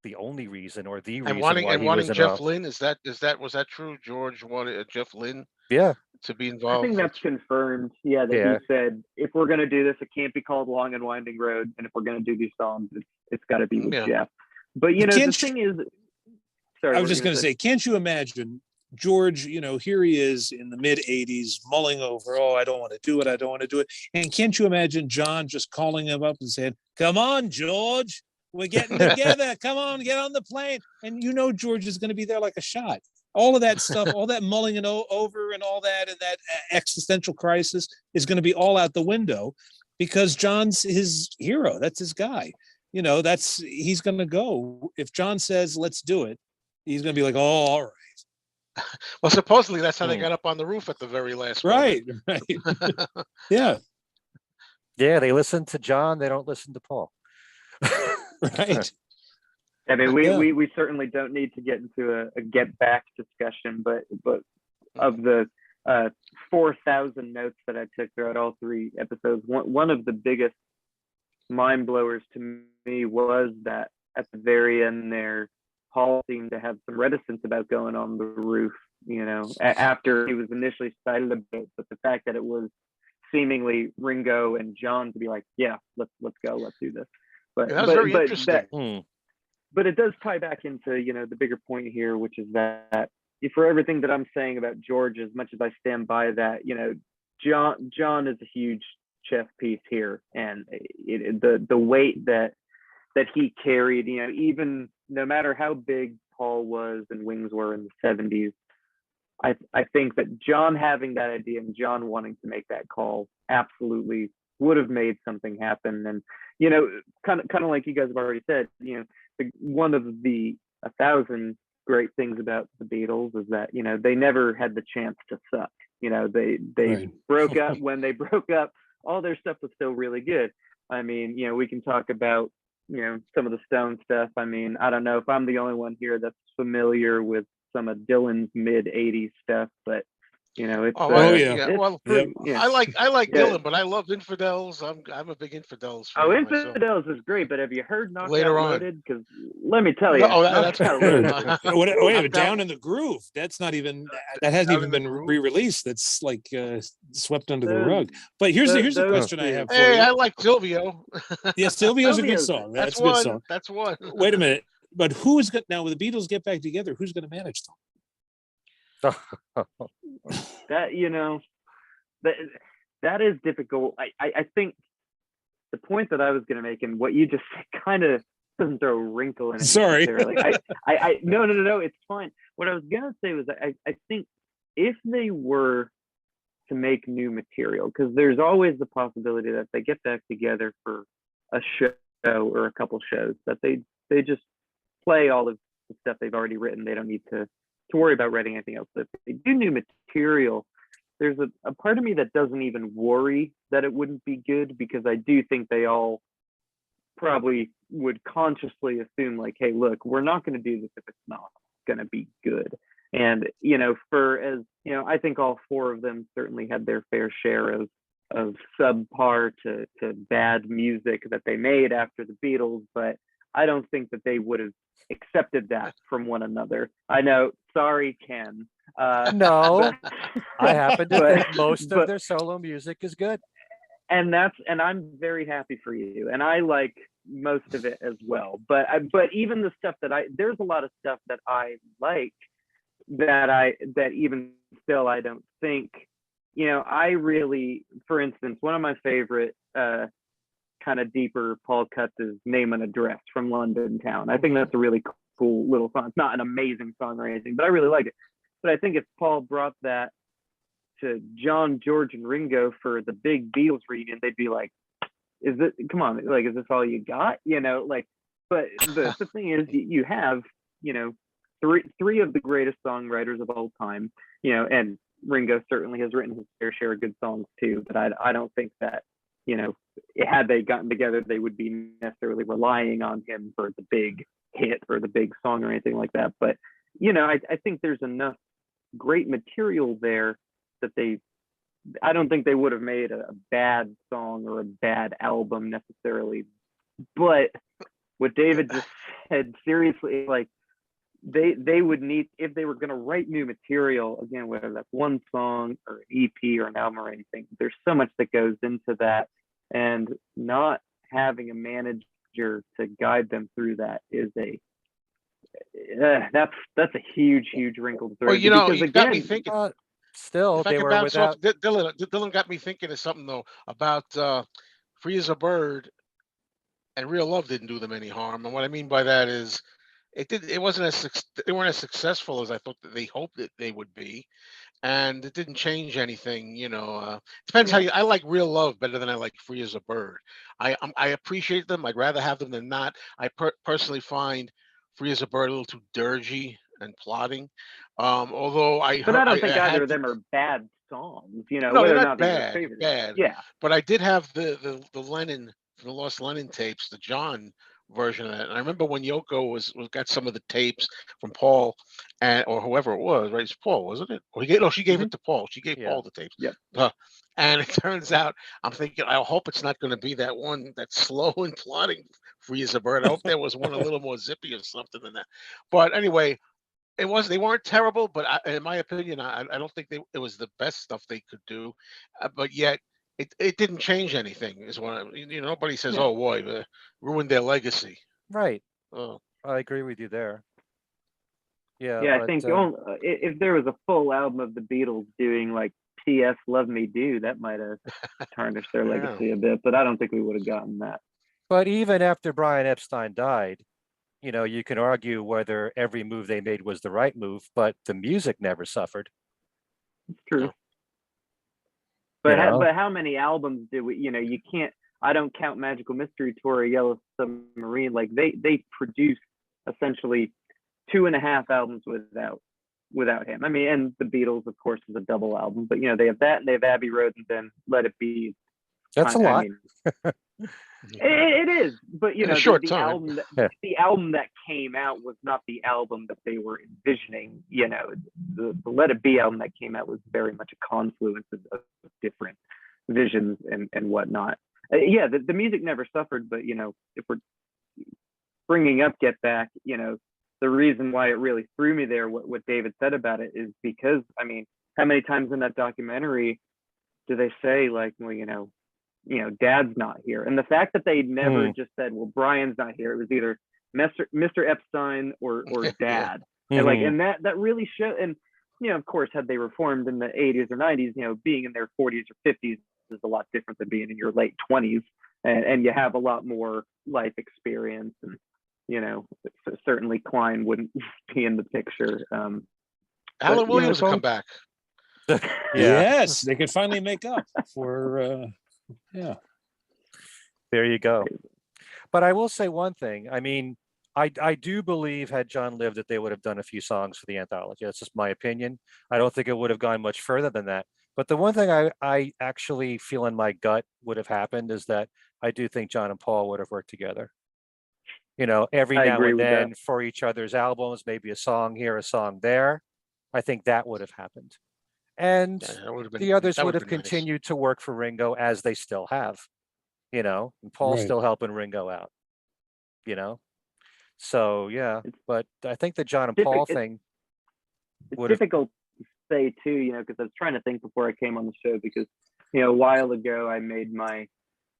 the only reason or the reason why he was Jeff involved. Lynne, was that true? George wanted Jeff Lynne to be involved. I think that's confirmed. He said, if we're going to do this, it can't be called Long and Winding Road, and if we're going to do these songs, it's got to be with Jeff. But the thing is, sorry, I was just going to say, can't you imagine George, here he is in the mid 80s mulling over, I don't want to do it. And can't you imagine John just calling him up and saying, come on, George, we're getting together. Come on, get on the plane. And George is going to be there like a shot. All of that stuff, all that mulling over and all that, and that existential crisis is going to be all out the window because John's his hero. That's his guy. He's going to go. If John says, let's do it, he's going to be like, all right. Well, supposedly that's how they got up on the roof at the very last Right. Yeah. They listen to John, they don't listen to Paul. Right. I mean, we certainly don't need to get into a get back discussion, but of the 4,000 notes that I took throughout all 3 episodes, one of the biggest mind blowers to me was that at the very end there, Paul seemed to have some reticence about going on the roof, after he was initially excited about it, but the fact that it was seemingly Ringo and John to be like, let's go, let's do this. But that was very interesting. But it does tie back into, the bigger point here, which is that for everything that I'm saying about George, as much as I stand by that, John is a huge chess piece here, and the weight that he carried, even no matter how big Paul was and Wings were in the 70s, I think that John having that idea and John wanting to make that call absolutely would have made something happen. And kind of like you guys have already said, one of the 1,000 great things about the Beatles is that they never had the chance to suck. They right. broke up when they broke up. All their stuff was still really good. I mean, we can talk about some of the Stone stuff. I mean, I don't know if I'm the only one here that's familiar with some of Dylan's mid 80s stuff, but You know, it's Oh, yeah. it's Well, Yep. yeah. I like Yeah. Dylan, but I love Infidels. I'm a big Infidels Oh, fan myself. Infidels is great, but have you heard Knockout Later on. Loaded? Because let me tell No, you, oh, that's Knockout good. Loaded. Wait, I'm Down down. in the Groove. That's not even that hasn't Down even in the been Groove. re-released. That's like swept under the Those, rug. But here's the those question I two. have for Hey, you. I like Silvio. Yeah, Silvio's a good Silvio's song. That's That's a good one. song. That's one. Wait a minute. But who is good now? When the Beatles get back together, who's going to manage them? that you know that is difficult. I think the point that I was going to make and what you just said kind of doesn't throw a wrinkle in it Sorry. necessarily. No, it's fine. What I was going to say was I think if they were to make new material, because there's always the possibility that they get back together for a show or a couple shows, that they just play all of the stuff they've already written. They don't need to worry about writing anything else. But if they do new material, there's a part of me that doesn't even worry that it wouldn't be good, because I do think they all probably would consciously assume like, hey, look, we're not going to do this if it's not going to be good. And I think all four of them certainly had their fair share of subpar to bad music that they made after the Beatles, but I don't think that they would have accepted that from one another. I know, sorry, Ken. No, I happen to think most of but- their solo music is good. and I'm very happy for you, and I like most of it as well. But even the stuff there's a lot of stuff that I like that even still I don't think, I really, for instance, one of my favorite kind of deeper Paul cuts is Name and Address from London Town. I think that's a really cool little song. It's not an amazing song or anything, but I really like it. But I think if Paul brought that to John, George, and Ringo for the big Beatles reunion, they'd be like, is this all you got? But the thing is, you have, three of the greatest songwriters of all time, and Ringo certainly has written his fair share of good songs too, but I don't think that, had they gotten together, they would be necessarily relying on him for the big hit or the big song or anything like that. But, I think there's enough great material there that I don't think they would have made a bad song or a bad album necessarily. But what David just said, seriously, like they would need, if they were going to write new material, again, whether that's one song or an EP or an album or anything, there's so much that goes into that, and not having a manager to guide them through that is that's a huge wrinkle to throw. Well, because you got me thinking. Still, If I they could were bounce off, without. Dylan got me thinking of something though about Free as a Bird and Real Love didn't do them any harm. And what I mean by that is it wasn't they weren't as successful as I thought that they hoped that they would be, and it didn't change anything. Depends how I like Real Love better than I like Free as a Bird. I appreciate them. I'd rather have them than not. I personally find Free as a Bird a little too dirgy and plotting. Although But I don't think I either had of them are bad songs, no, whether they're or not not they're your bad. favorite. Bad. Yeah. But I did have the Lennon, the Lost Lennon tapes, the John version of that. And I remember when Yoko was got some of the tapes from Paul or whoever it was, right? It's Paul, wasn't it? Or she gave it to Paul. She gave Yeah. Paul the tapes. Yep. And it turns out, I'm thinking, I hope it's not going to be that one that's slow and plotting, Free as a Bird. I hope there was one a little more zippy or something than that. But anyway, they weren't terrible, but in my opinion, I don't think it was the best stuff they could do. But yet, it didn't change anything. Is what nobody says, Yeah. oh boy, ruined their legacy. Right. Oh. I agree with you there. Yeah. Yeah, but, I think if there was a full album of the Beatles doing like P.S. Love Me Do, that might have tarnished their Yeah. legacy a bit, but I don't think we would have gotten that. But even after Brian Epstein died, you can argue whether every move they made was the right move, but the music never suffered. It's true. Yeah. But how many albums do we, you can't, I don't count Magical Mystery Tour or Yellow Submarine. Like they produced essentially 2.5 albums without him. I mean, and the Beatles, of course, is a double album, but they have that and they have Abbey Road and then Let It Be. That's a lot. It is, but In a the, short the time. album that Yeah. the album that came out was not the album that they were envisioning. The Let It Be album that came out was very much a confluence of different visions and whatnot. Yeah, the music never suffered, but if we're bringing up Get Back, the reason why it really threw me there, what David said about it, is because how many times in that documentary do they say like, well, Dad's not here, and the fact that they never just said, well, Brian's not here, it was either Mr. Epstein or Dad. And like, and that really showed. And of course, had they reformed in the 80s or 90s, being in their 40s or 50s is a lot different than being in your late 20s, and you have a lot more life experience. And certainly Klein wouldn't be in the picture. Alan Williams will come back. Yeah. Yes, they could finally make up for yeah. There you go. But I will say one thing. I do believe had John lived that they would have done a few songs for the anthology. That's just my opinion. I don't think it would have gone much further than that. But the one thing I actually feel in my gut would have happened is that I do think John and Paul would have worked together. Every I now agree and with then that. for each other's albums, maybe a song here, a song there. I think that would have happened. And Yeah, that would have been, the others that would would have been nice. continued to work for Ringo as they still have, and Paul's Right. still helping Ringo out, So yeah, but I think the John and Paul thing It's would have, difficult to say too, because I was trying to think before I came on the show, because a while ago I made my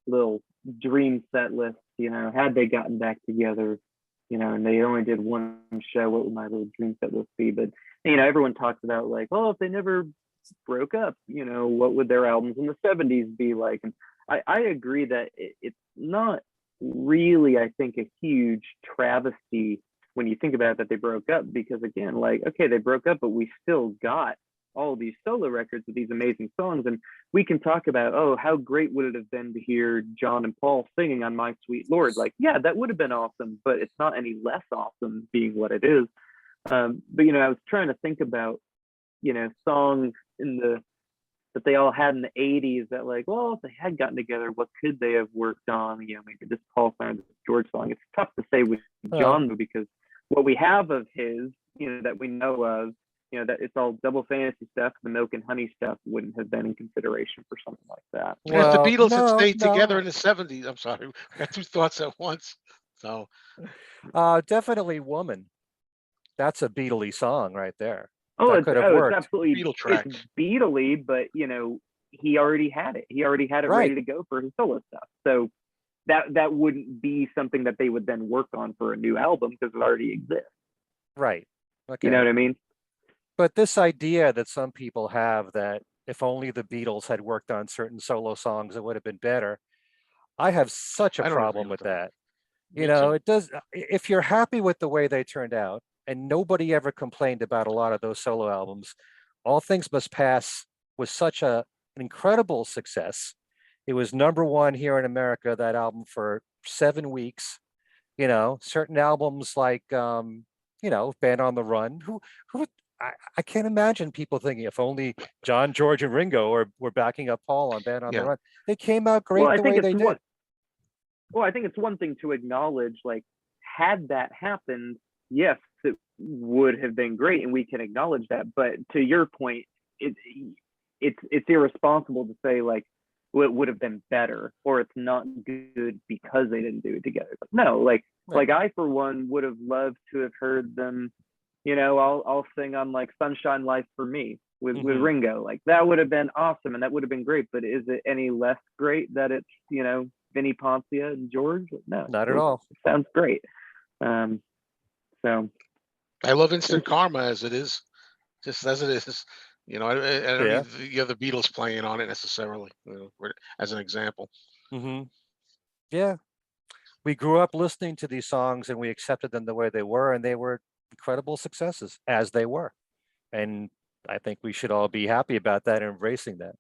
little dream set list. Had they gotten back together, and they only did one show, what would my little dream set list be? But everyone talks about like, oh, if they never broke up, what would their albums in the 70s be like? And I agree that it's not really, I think, a huge travesty when you think about it, that they broke up, because again, like, okay, they broke up, but we still got all these solo records with these amazing songs. And we can talk about, oh, how great would it have been to hear John and Paul singing on My Sweet Lord? Like, yeah, that would have been awesome, but it's not any less awesome being what it is. But I was trying to think about songs that they all had in the 80s that, like, well, if they had gotten together, what could they have worked on? Maybe this Paul song, this George song. It's tough to say with John, though, because what we have of his, that we know of, that it's all double fantasy stuff. The Milk and Honey stuff wouldn't have been in consideration for something like that. And if the Beatles had no, stayed no. together in the 70s, I'm sorry, I got two thoughts at once. So Definitely Woman. That's a Beatle-y song right there. Oh, That it's, could have it's worked. absolutely Beatle track. It's Beatle-y, but he already had it. He already had it Right. ready to go for his solo stuff. So that wouldn't be something that they would then work on for a new album, because it already exists. Right. Okay. You know what I mean? But this idea that some people have that if only the Beatles had worked on certain solo songs, it would have been better. I have such a I don't problem agree with with that. that. Me too. It does. If you're happy with the way they turned out, and nobody ever complained about a lot of those solo albums, All Things Must Pass was such an incredible success. It was #1 here in America, that album, for 7 weeks. Certain albums like, Band on the Run, who I can't imagine people thinking if only John, George, and Ringo were backing up Paul on Band on the Yeah. Run. They came out great Well, I the think way they it's did. I think it's one thing to acknowledge, like, had that happened, yes, it would have been great, and we can acknowledge that. But to your point, it's irresponsible to say like, well, it would have been better, or it's not good because they didn't do it together. But no, like I for one would have loved to have heard them. I'll sing on like Sunshine Life for Me with Ringo. Like, that would have been awesome, and that would have been great. But is it any less great that it's Vinnie Poncia and George? No, Not at all. It sounds great. So I love Instant Karma as it is, just as it is. I don't Yeah. need the other Beatles playing on it necessarily, as an example. Yeah. We grew up listening to these songs, and we accepted them the way they were, and they were incredible successes as they were. And I think we should all be happy about that and embracing that.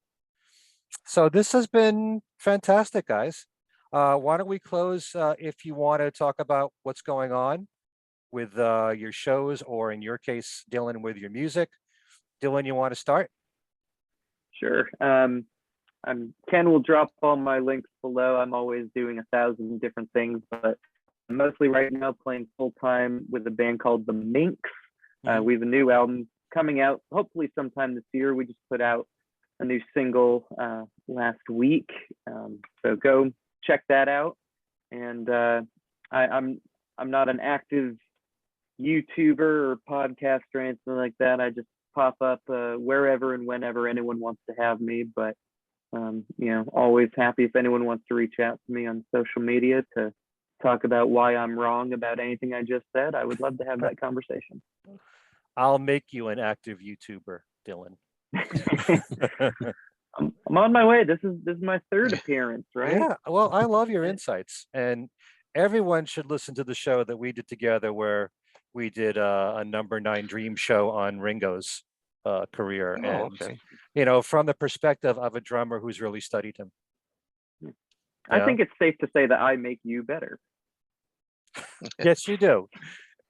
So this has been fantastic, guys. Why don't we close, if you want to talk about what's going on with your shows, or in your case, Dylan, with your music. Dylan, you want to start? sure. Ken will drop all my links below. I'm always doing 1,000 different things, but mostly right now playing full time with a band called the Minx. We have a new album coming out hopefully sometime this year. We just put out a new single last week, so go check that out. And I'm not an active YouTuber or podcaster or anything like that. I just pop up wherever and whenever anyone wants to have me. But always happy if anyone wants to reach out to me on social media to talk about why I'm wrong about anything I just said. I would love to have that conversation. I'll make you an active YouTuber, Dylan. I'm on my way. This is my third appearance, right? Yeah. Well, I love your insights, and everyone should listen to the show that we did together, where we did a number 9 Dream show on Ringo's career, and from the perspective of a drummer who's really studied him. I think it's safe to say that I make you better. Yes, you do.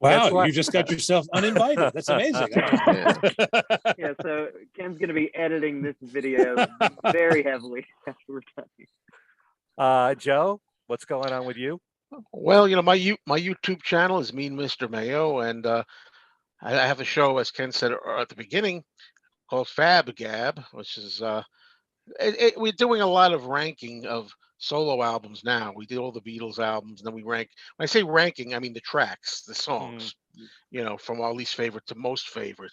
Wow, you just got yourself uninvited. That's amazing. Yeah, so Ken's going to be editing this video very heavily after we're done. Joe, what's going on with you? Well, my YouTube channel is Mean Mr. Mayo, and I have a show, as Ken said at the beginning, called Fab Gab, which is we're doing a lot of ranking of solo albums now. We did all the Beatles albums, and then we rank. When I say ranking, I mean the tracks, the songs, from our least favorite to most favorite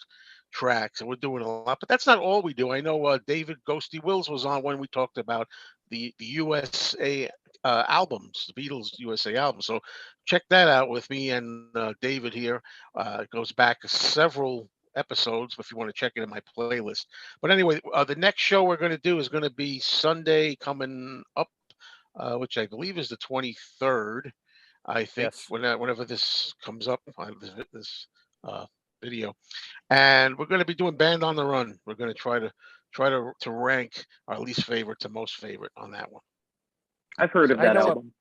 tracks. And we're doing a lot, but that's not all we do. I know David Ghosty Wills was on when we talked about the USA albums, the Beatles USA albums. So check that out with me and David here. It goes back several episodes if you want to check it in my playlist. But anyway, the next show we're going to do is going to be Sunday coming up, which I believe is the 23rd. I think whenever this comes up, this video, and we're going to be doing Band on the Run. We're going to try to rank our least favorite to most favorite on that one. I've heard of that album.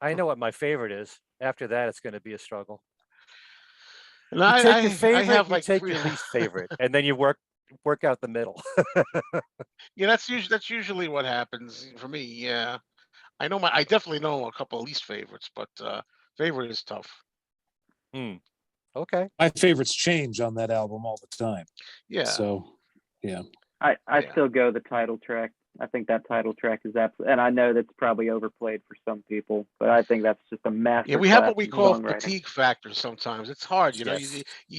I know what my favorite is. After that, it's going to be a struggle. And you take your favorite, I have you take your least favorite, and then you work out the middle. Yeah, that's usually what happens for me. Yeah, I definitely know a couple of least favorites, but favorite is tough. Okay. My favorites change on that album all the time. Yeah. So, yeah. I still go the title track. I think that title track is absolutely, and I know that's probably overplayed for some people, but I think that's just a master. Yeah, we have what we call fatigue factor sometimes. It's hard, you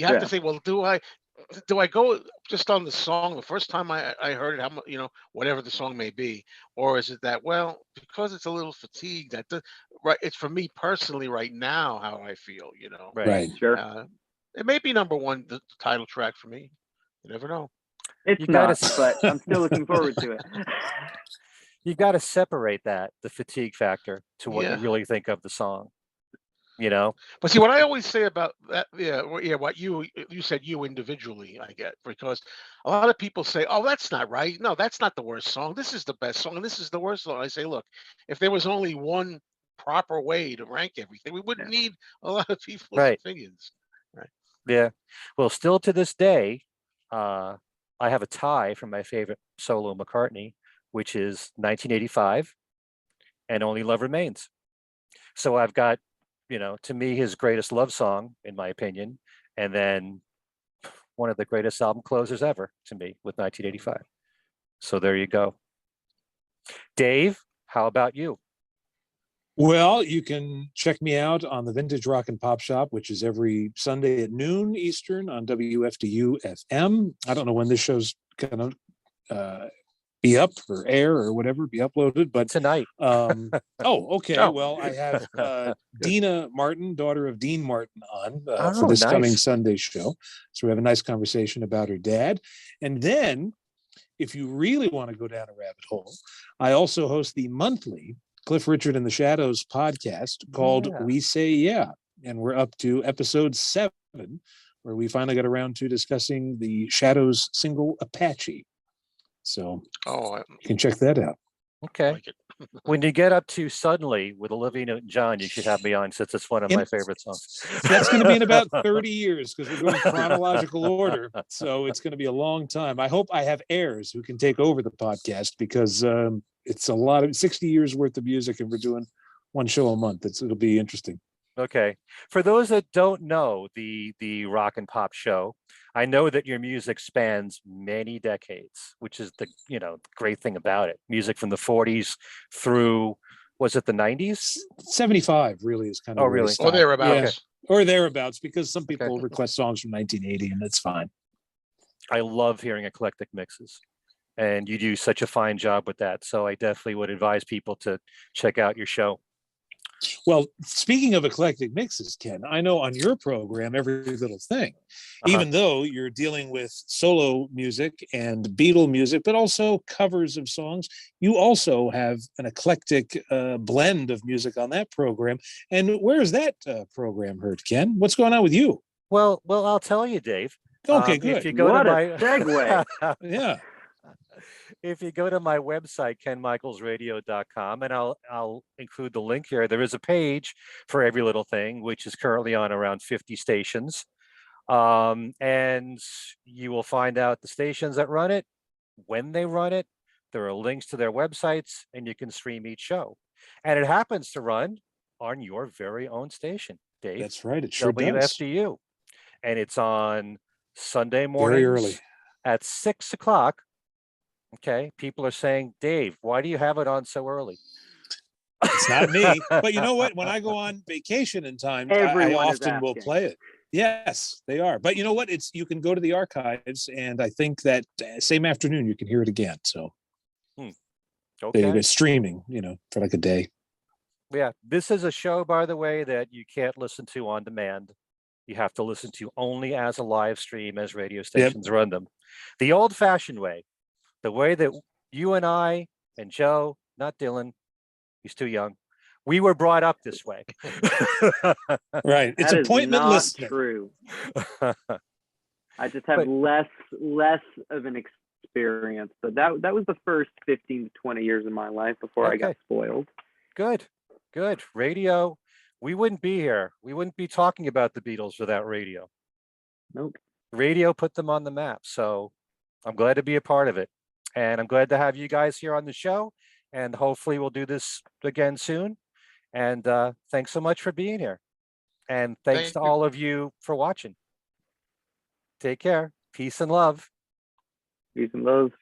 have to say, well, do I go just on the song the first time I heard it, whatever the song may be, or is it that, well, because it's a little fatigued, right? It's for me personally right now how I feel, Right. Sure. It may be number one, the title track for me. You never know. It's not, but I'm still looking forward to it. You got to separate the fatigue factor to what you really think of the song, But see, what I always say about that, what you said, you individually, I get, because a lot of people say, oh, that's not right. No, that's not the worst song. This is the best song. This is the worst song. I say, look, if there was only one proper way to rank everything, we wouldn't need a lot of people's opinions. Right. Yeah. Well, still to this day, I have a tie for my favorite solo McCartney, which is 1985 and Only Love Remains. So I've got, to me, his greatest love song, in my opinion, and then one of the greatest album closers ever to me with 1985. So there you go. Dave, how about you? Well, you can check me out on the Vintage Rock and Pop Shop, which is every Sunday at noon Eastern on WFDU FM. I don't know when this show's going to be up or air or whatever, be uploaded, but tonight. Okay. Oh. Well, I have Dina Martin, daughter of Dean Martin, on for this coming Sunday show. So we have a nice conversation about her dad. And then if you really want to go down a rabbit hole, I also host the monthly Cliff Richard and the Shadows podcast called We Say Yeah. And we're up to episode 7, where we finally got around to discussing the Shadows single Apache. So you can check that out. Okay. Like it. When you get up to Suddenly with Olivia Newton-John, you should have me on since it's one of In- my favorite songs. That's going to be in about 30 years because we're going chronological order. So it's going to be a long time. I hope I have heirs who can take over the podcast because it's a lot of 60 years worth of music and we're doing one show a month. It'll be interesting. Okay. For those that don't know the rock and pop show, I know that your music spans many decades, which is the great thing about it. Music from the 40s through, was it the 90s? 75 really is kind of Oh, where I really? Or stopped. thereabouts. Yeah, or thereabouts, because some people Okay. request songs from 1980 and that's fine. I love hearing eclectic mixes, and you do such a fine job with that. So I definitely would advise people to check out your show. Well, speaking of eclectic mixes, Ken, I know on your program, Every Little Thing, even though you're dealing with solo music and Beatle music, but also covers of songs, you also have an eclectic blend of music on that program. And where is that program heard, Ken? What's going on with you? Well, I'll tell you, Dave. Okay, If good. you go What to a my segue. Yeah. if you go to my website, kenmichaelsradio.com, and I'll include the link here. There is a page for Every Little Thing, which is currently on around 50 stations. And you will find out the stations that run it, when they run it. There are links to their websites, and you can stream each show. And it happens to run on your very own station, Dave. That's right. It sure does. WFDU. And it's on Sunday mornings Very early. at 6 o'clock. Okay. People are saying, Dave, why do you have it on so early? It's not me. But you know what? When I go on vacation in time, I Everyone is often will asking. play it. Yes, they are. But you know what? You can go to the archives, and I think that same afternoon you can hear it again. So Okay. they're streaming, for like a day. Yeah. This is a show, by the way, that you can't listen to on demand. You have to listen to only as a live stream as radio stations run them. The old fashioned way, the way that you and I and Joe, not Dylan, he's too young, we were brought up this way. Right. It's That is appointment not listening. true. I just have less of an experience. But that was the first 15 to 20 years of my life before I got Okay. spoiled. Good. Radio. We wouldn't be here. We wouldn't be talking about the Beatles without radio. Nope. Radio put them on the map. So I'm glad to be a part of it. And I'm glad to have you guys here on the show. And hopefully we'll do this again soon. And thanks so much for being here. And thanks to all of you for watching. Take care. Peace and love. Peace and love.